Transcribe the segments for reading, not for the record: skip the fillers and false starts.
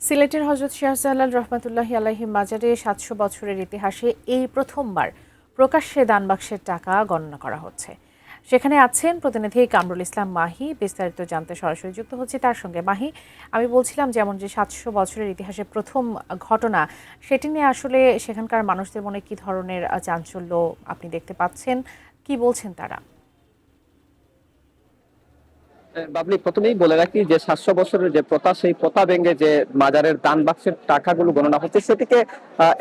সিলেটের হযরত শাহজালাল রহমাতুল্লাহি আলাইহি মাজারে ৭০০ বছরের ইতিহাসে এই প্রথমবার প্রকাশ্যে দানবাক্সের টাকা গণনা করা হচ্ছে। সেখানে আছেন প্রতিনিধি কামরুল ইসলাম মাহি। বিস্তারিত জানতে সরাসরি যুক্ত হচ্ছে তার সঙ্গে। মাহি, আমি বলছিলাম যেমন যে ৭০০ বছরের ইতিহাসে প্রথম ঘটনা, সেটি নিয়ে আসলে সেখানকার মানুষদের মনে কি ধরনের চাঞ্চল্য আপনি দেখতে পাচ্ছেন? কি বলছেন তারা? বাবলি, প্রথমেই বলে রাখি যে ৭০০ বছরের যে প্রথা, সেই প্রথা ভেঙে যে মাজারের দান বাক্সের টাকাগুলো গণনা হচ্ছে, সেটিকে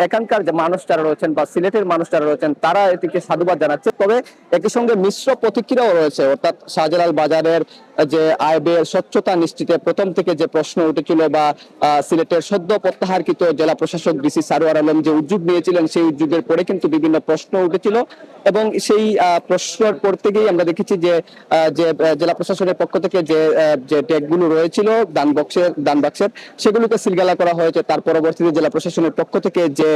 এখানকার যে মানুষ যারা রয়েছেন বা সিলেটের মানুষ যারা রয়েছেন তারা এটিকে সাধুবাদ জানাচ্ছে। তবে একই সঙ্গে মিশ্র প্রতিক্রিয়াও রয়েছে। অর্থাৎ শাহজালাল বাজারের যে আয় ব্যয়ের স্বচ্ছতা নিশ্চিতে প্রথম থেকে যে প্রশ্ন উঠেছিল বা সিলেটের সদ্য প্রত্যাহারকৃত জেলা প্রশাসক ডিসি সারোয়ার আলম যে উদ্যোগ নিয়েছিলেন, সেই উদ্যোগের পরে কিন্তু বিভিন্ন প্রশ্ন উঠেছিল এবং সেই প্রশ্নের পর থেকেই আমরা দেখেছি যে জেলা প্রশাসনের পক্ষ থেকে যে ট্যাগগুলো রয়েছিল দান বাক্সের সেগুলোকে সিলগালা করা হয়েছে। তার পরবর্তীতে জেলা প্রশাসনের পক্ষ থেকে যে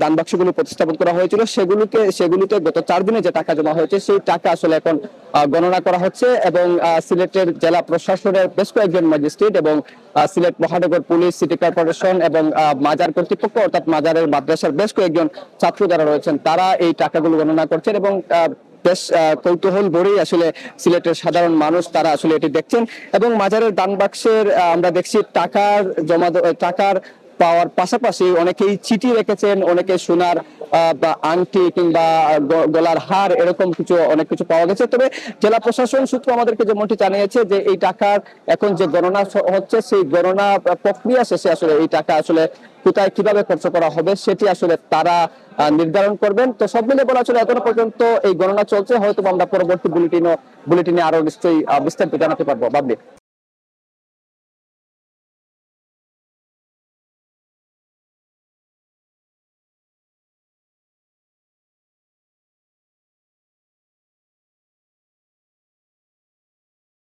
দান বাক্সগুলো প্রতিস্থাপন করা হয়েছিল সেগুলিতে গত 4 দিনে যে টাকা জমা হয়েছে, সেই টাকা আসলে এখন গণনা করা হচ্ছে এবং সিলেটের জেলা প্রশাসনের বেশ কয়েকজন ম্যাজিস্ট্রেট এবং সিলেট মহানগর পুলিশ, সিটি কর্পোরেশন এবং মাজার কর্তৃপক্ষ অর্থাৎ মাজারের মাদ্রাসার বেশ কয়েকজন ছাত্র যারা রয়েছেন তারা এই টাকাগুলো গণনা করছেন এবং বেশ কৌতূহল ভরেই আসলে সিলেটের সাধারণ মানুষ তারা আসলে এটি দেখছেন। এবং মাজারের দান বাক্সের আমরা দেখছি টাকার পাওয়ার পাশাপাশি অনেকেই চিঠি রেখেছেন, অনেকে সোনার বা আংটি কিংবা গলার হার এরকম অনেক কিছু পাওয়া গেছে। তবে জেলা প্রশাসন সূত্র আমাদেরকে যেমনটি জানিয়েছে যে এই টাকার এখন যে গণনা হচ্ছে, সেই গণনা প্রক্রিয়া শেষে আসলে এই টাকা আসলে কোথায় কিভাবে খরচ করা হবে সেটি আসলে তারা নির্ধারণ করবেন। তো সব মিলে বলা চলে এখনো পর্যন্ত এই গণনা চলছে। হয়তো আমরা পরবর্তী বুলেটিনে আরো নিশ্চয়ই বিস্তারিত জানাতে পারবো। বাবলি।